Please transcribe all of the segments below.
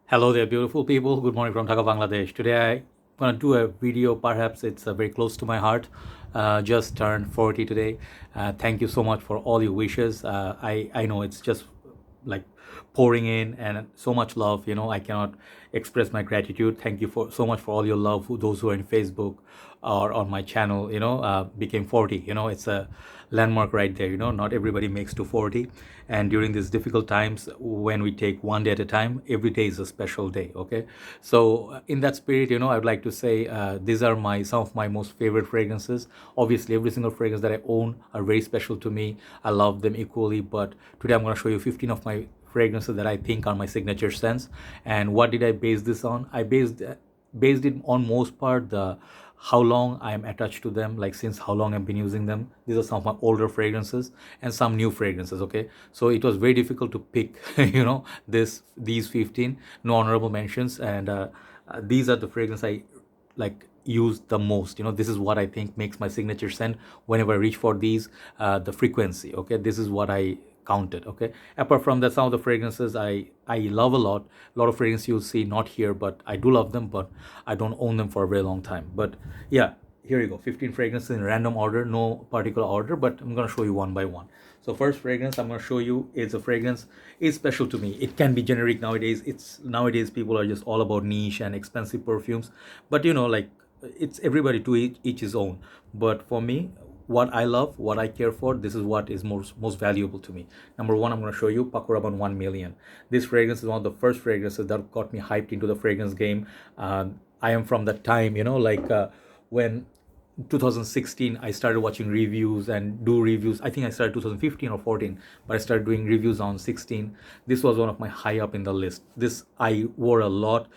Hello there, beautiful people. Good morning from Dhaka, Bangladesh. Today I'm gonna do a video. Perhaps it's very close to my heart. Just turned 40 today. Thank you so much for all your wishes. I know it's just like pouring in and so much love. I cannot express my gratitude. Thank you for so much for all your love. Those who are in Facebook or on my channel, became 40. It's a landmark right there. Not everybody makes to 40, and during these difficult times, when we take one day at a time, every day is a special day. Okay, so in that spirit, I would like to say these are my some of my most favorite fragrances. Obviously, every single fragrance that I own are very special to me. I love them equally, but today I'm going to show you 15 of my fragrances that I think are my signature scents. And what did I base this on? I based it on most part the how long I am attached to them, like since how long I've been using them. These are some of my older fragrances and some new fragrances. Okay, so it was very difficult to pick these 15. No honorable mentions, and these are the fragrances I like use the most. This is what I think makes my signature scent. Whenever I reach for these, the frequency, okay, this is what I counted. Okay, apart from that, some of the fragrances I love a lot of fragrances you'll see not here, but I do love them, but I don't own them for a very long time. But yeah, here you go, 15 fragrances in random order, no particular order, but I'm going to show you one by one. So first fragrance I'm going to show you is a fragrance is special to me. It can be generic nowadays. It's nowadays people are just all about niche and expensive perfumes, but like it's everybody to each his own. But for me, what I love, what I care for, this is what is most valuable to me. Number one, I'm going to show you Pakora 1 million. This fragrance is one of the first fragrances that got me hyped into the fragrance game. I am from that time, when 2016 I started watching reviews and do reviews. I think I started 2015 or 14, but I started doing reviews on 16. This was one of my high up in the list. This I wore a lot.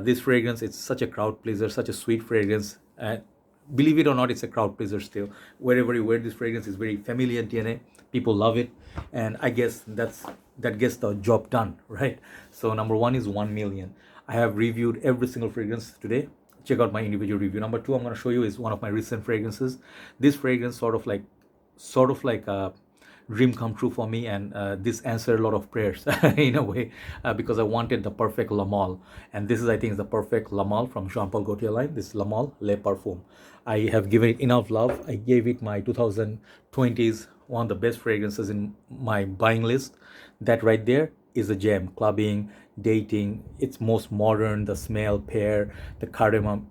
This fragrance, it's such a crowd pleaser, such a sweet fragrance. Believe it or not, it's a crowd pleaser still. Wherever you wear this fragrance, is very familiar DNA. People love it, and I guess that gets the job done, right? So number one is 1 million. I have reviewed every single fragrance today. Check out my individual review. Number two, I'm going to show you is one of my recent fragrances. This fragrance sort of like a dream come true for me, and this answered a lot of prayers in a way, because I wanted the perfect La Male, and this is, I think, is the perfect La Male from Jean Paul Gaultier line. This La Male Le Parfum. I have given it enough love. I gave it my 2020s one of the best fragrances in my buying list. That right there is a gem. Clubbing, dating, it's most modern. The smell, pear, the cardamom,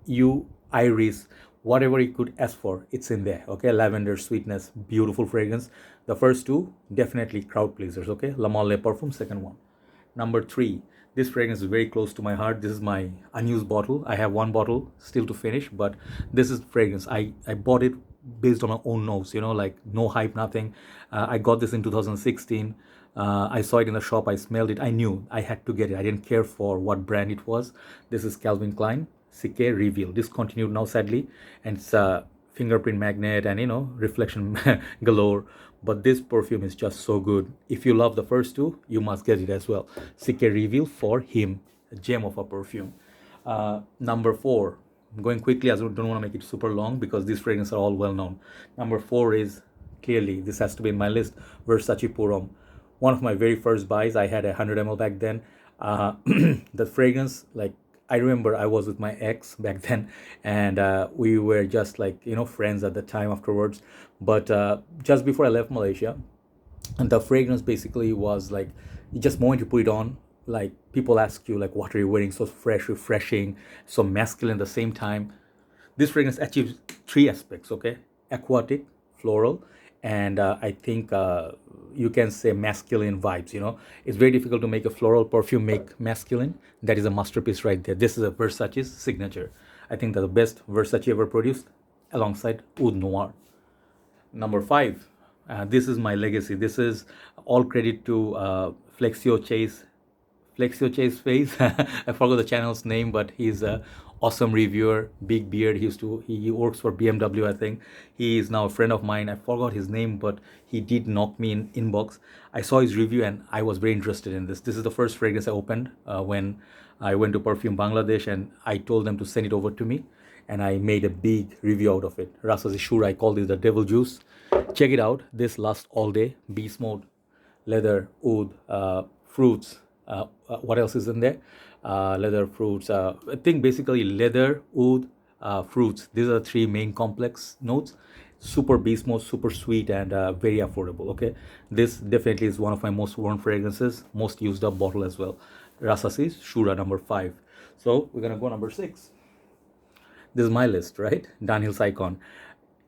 iris, whatever you could ask for, it's in there. Okay, lavender, sweetness, beautiful fragrance. The first two definitely crowd pleasers. Okay, La Male Le Parfum, second one. Number three, this fragrance is very close to my heart. This is my unused bottle. I have one bottle still to finish, but this is fragrance. I bought it based on my own nose, like no hype, nothing. I got this in 2016. I saw it in the shop. I smelled it. I knew I had to get it. I didn't care for what brand it was. This is Calvin Klein CK Reveal. Discontinued now, sadly, and it's a fingerprint magnet and reflection galore. But this perfume is just so good. If you love the first two, you must get it as well. CK Reveal for him, a gem of a perfume. Number four, I'm going quickly as I don't want to make it super long because these fragrances are all well known. Number four is clearly, this has to be in my list, Versace Purom. One of my very first buys. I had a 100 ml back then. The fragrance, like, I remember I was with my ex back then, and we were just like friends at the time afterwards. But just before I left Malaysia, and the fragrance basically was like, you just moment you put it on, like people ask you like, what are you wearing? So fresh, refreshing, so masculine at the same time. This fragrance achieves three aspects. Okay, aquatic, floral, and I think you can say masculine vibes. It's very difficult to make a floral perfume make masculine. That is a masterpiece right there. This is a Versace's signature. I think that's the best Versace ever produced, alongside Oud Noir. Number five, this is my legacy. This is all credit to Flexio Chase Face. I forgot the channel's name, but he's a awesome reviewer, big beard. He works for BMW, I think. He is now a friend of mine. I forgot his name, but he did knock me in inbox. I saw his review and I was very interested in this. This is the first fragrance I opened when I went to Perfume Bangladesh, and I told them to send it over to me, and I made a big review out of it. Rasasi Shuhrah, I call this the devil juice. Check it out. This lasts all day. Beast mode, leather, oud, fruits, What else is in there? Leather, fruits. I think basically leather, oud, fruits. These are the three main complex notes. Super beast mode, super sweet, and very affordable. Okay, this definitely is one of my most worn fragrances, most used up bottle as well. Rasasi Shuhrah number 5. So we're gonna go number 6. This is my list, right? Dunhill Icon.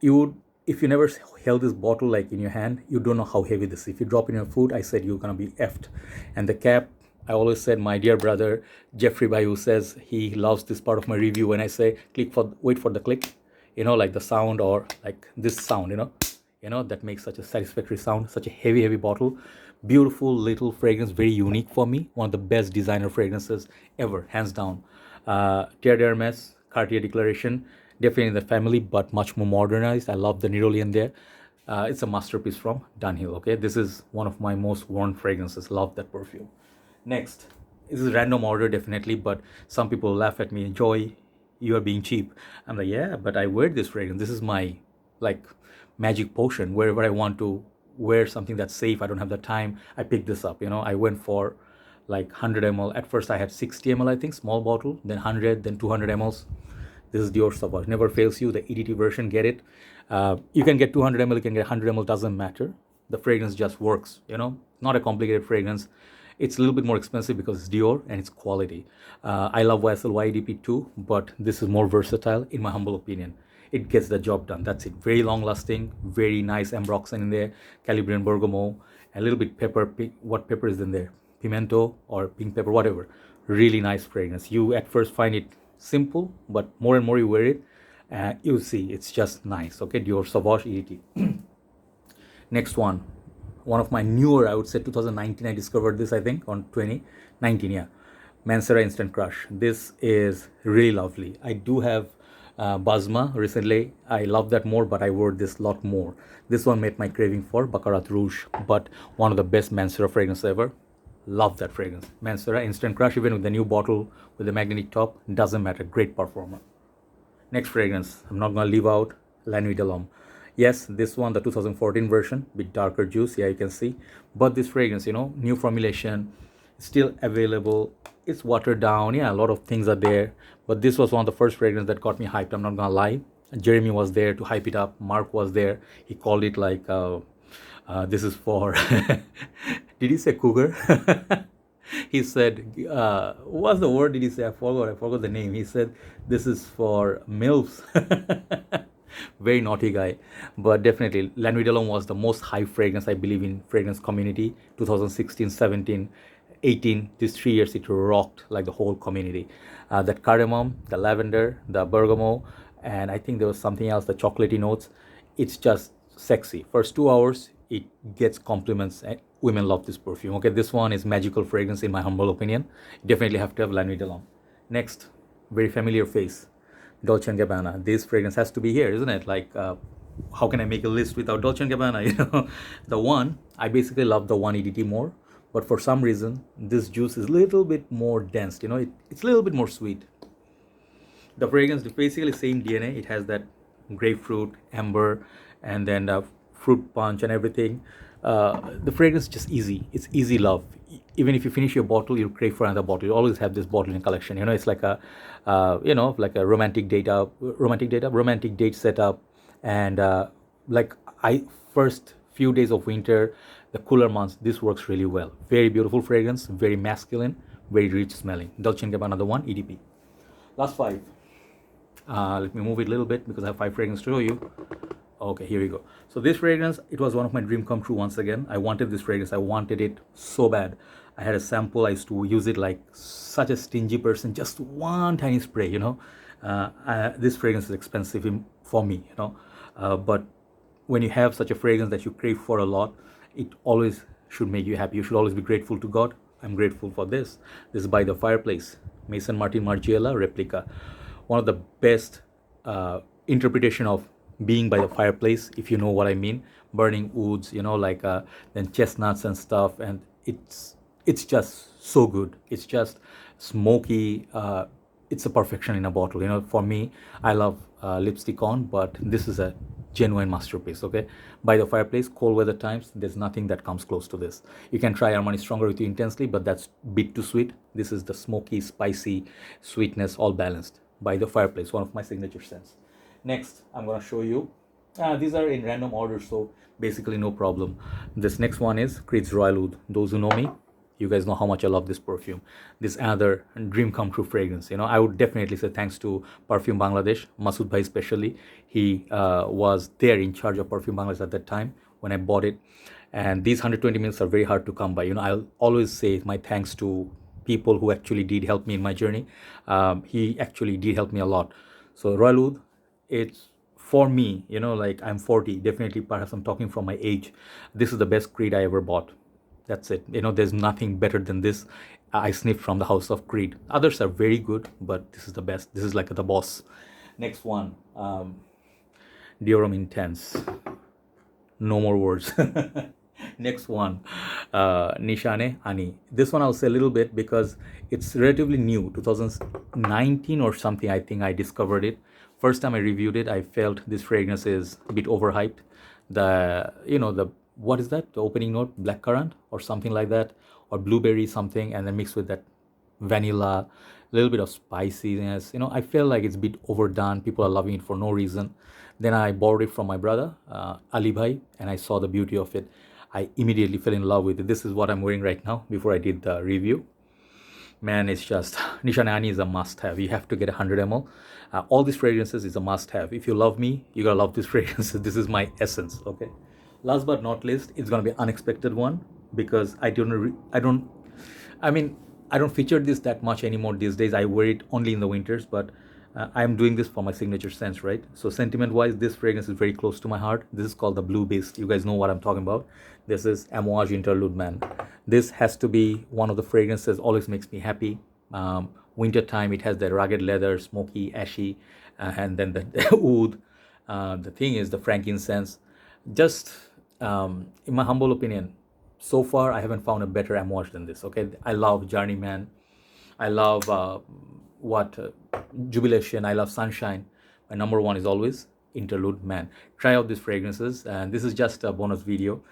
You would, if you never held this bottle like in your hand, you don't know how heavy this is. If you drop in your food, I said you're gonna be effed. And the cap, I always said my dear brother Jeffrey Bayu says he loves this part of my review when I say wait for the click, like the sound, or like this sound, that makes such a satisfactory sound. Such a heavy bottle, beautiful little fragrance, very unique for me. One of the best designer fragrances ever, hands down. Terre d'Hermes, Cartier Declaration, definitely in the family, but much more modernized. I love the Nerolian there. It's a masterpiece from Dunhill. Okay, this is one of my most worn fragrances. Love that perfume. Next, this is random order definitely, but some people laugh at me. Joy, you are being cheap. I'm like, yeah, but I wear this fragrance. This is my like magic potion. Wherever I want to wear something that's safe, I don't have the time, I pick this up. I went for like 100 ml. At first I had 60 ml, I think, small bottle, then 100, then 200 mls. This is Dior Sauvage, never fails you. The EDT version, get it. You can get 200 ml, you can get 100 ml, doesn't matter. The fragrance just works, not a complicated fragrance. It's a little bit more expensive because it's Dior and it's quality. I love YSL EDP too, but this is more versatile in my humble opinion. It gets the job done. That's it. Very long lasting, very nice ambroxan in there, Calabrian bergamot, a little bit pepper. What pepper is in there? Pimento or pink pepper, whatever. Really nice fragrance. You at first find it simple, but more and more you wear it, you see it's just nice. Okay, Dior Sauvage EDT. Next one of my newer, I would say 2019, I discovered this, I think on 2019, yeah. Mancera Instant Crush. This is really lovely. I do have Basma recently. I love that more, but I wore this lot more. This one made my craving for Baccarat Rouge, but one of the best Mancera fragrance ever. Love that fragrance. Mancera Instant Crush, even with the new bottle with the magnetic top, doesn't matter. Great performer. Next fragrance, I'm not gonna leave out La Nuit de l'Homme. Yes, this one, the 2014 version, bit darker juice, yeah, you can see. But this fragrance, new formulation, still available. It's watered down, yeah, a lot of things are there. But this was one of the first fragrances that got me hyped, I'm not gonna lie. Jeremy was there to hype it up. Mark was there. He called it like, this is for, did he say cougar? He said, what's the word did he say? I forgot the name. He said, this is for MILFs. Very naughty guy. But definitely, La Nuit de l'Homme was the most high fragrance, I believe, in fragrance community. 2016, 17, 18, these 3 years, it rocked like the whole community. That cardamom, the lavender, the bergamot, and I think there was something else, the chocolatey notes. It's just sexy. First 2 hours, it gets compliments, and women love this perfume. Okay, this one is magical fragrance in my humble opinion. Definitely have to have La Nuit de l'Homme. Next, very familiar face, Dolce & Gabbana. This fragrance has to be here, isn't it? Like, how can I make a list without Dolce & Gabbana? The one, I basically love the one EDT more, but for some reason, this juice is a little bit more dense. It's a little bit more sweet. The fragrance is basically same DNA. It has that grapefruit, amber, and then fruit punch and everything. The fragrance is just easy. It's easy love. Even if you finish your bottle, you crave for another bottle. You always have this bottle in collection. It's like a, like a romantic date setup. And first few days of winter, the cooler months, this works really well. Very beautiful fragrance, very masculine, very rich smelling. Dolce & Gabbana, the one EDP. Last 5. Let me move it a little bit because I have 5 fragrances to show you. Okay, here we go. So this fragrance, it was one of my dream come true once again. I wanted this fragrance. I wanted it so bad. I had a sample. I used to use it like such a stingy person. Just one tiny spray, This fragrance is expensive for me, But when you have such a fragrance that you crave for a lot, it always should make you happy. You should always be grateful to God. I'm grateful for this. This is by the Fireplace. Maison Martin Margiela Replica. One of the best interpretation of being by the fireplace, if you know what I mean. Burning woods, then chestnuts and stuff, and it's just so good. It's just smoky. It's a perfection in a bottle. For me, I love lipstick on, but this is a genuine masterpiece. Okay, by the Fireplace, cold weather times, there's nothing that comes close to this. You can try Armani Stronger with You Intensely, but that's bit too sweet. This is the smoky, spicy sweetness, all balanced by the Fireplace, one of my signature scents. Next, I'm gonna show you. These are in random order, so basically no problem. This next one is Creed's Royal Oud. Those who know me, you guys know how much I love this perfume. This another dream come true fragrance. You know, I would definitely say thanks to Parfum Bangladesh, Masood Bhai especially. He was there in charge of Parfum Bangladesh at that time when I bought it. And these 120 mils are very hard to come by. You know, I'll always say my thanks to people who actually did help me in my journey. He actually did help me a lot. So Royal Oud, it's for me, you know, like I'm 40, definitely perhaps I'm talking from my age. This is the best Creed I ever bought. That's it. You know, there's nothing better than this. I sniffed from the house of Creed. Others are very good, but this is the best. This is like the boss. Next one, Diorama Intense. No more words. Next one, Nishane Ani. This one I'll say a little bit because it's relatively new, 2019 or something. I think I discovered it. First time I reviewed it, I felt this fragrance is a bit overhyped. The what is that? The opening note, blackcurrant or something like that, or blueberry something, and then mixed with that vanilla, a little bit of spiciness. You know, I feel like it's a bit overdone. People are loving it for no reason. Then I borrowed it from my brother, Ali Bhai, and I saw the beauty of it. I immediately fell in love with it. This is what I'm wearing right now before I did the review. Man, it's just, Nishane Ani is a must-have. You have to get 100 ml. All these fragrances is a must-have. If you love me, you gotta love these fragrances. This is my essence, okay? Last but not least, it's gonna be an unexpected one because I don't feature this that much anymore these days. I wear it only in the winters, but I'm doing this for my signature scents, right? So sentiment-wise, this fragrance is very close to my heart. This is called the Blue Beast. You guys know what I'm talking about. This is Amouage Interlude Man. This has to be one of the fragrances always makes me happy. Winter time, it has the rugged leather, smoky, ashy, and then the oud. The thing is the frankincense. Just in my humble opinion, so far I haven't found a better Amouage than this. Okay, I love Journeyman. I love Jubilation. I love Sunshine. My number one is always Interlude Man. Try out these fragrances, and this is just a bonus video.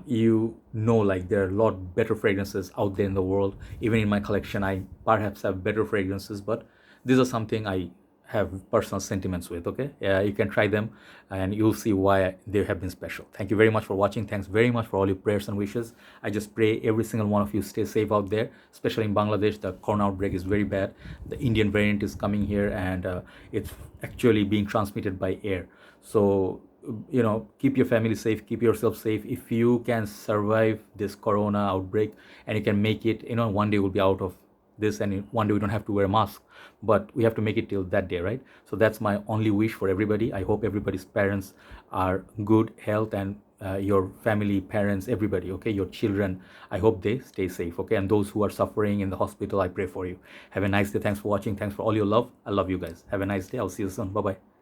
You know, like there are a lot better fragrances out there in the world. Even in my collection, I perhaps have better fragrances, but these are something I have personal sentiments with. Okay, you can try them and you'll see why they have been special. Thank you very much for watching. Thanks very much for all your prayers and wishes. I just pray every single one of you stay safe out there, especially in Bangladesh. The corona outbreak is very bad. The Indian variant is coming here, and it's actually being transmitted by air. So you know, keep your family safe, keep yourself safe. If you can survive this corona outbreak and you can make it, you know, one day we'll be out of this, and one day we don't have to wear a mask, but we have to make it till that day, right? So that's my only wish for everybody. I hope everybody's parents are good health, and your family, parents, everybody, okay, your children, I hope they stay safe, okay? And those who are suffering in the hospital, I pray for you. Have a nice day. Thanks for watching. Thanks for all your love. I love you guys. Have a nice day. I'll see you soon. Bye bye.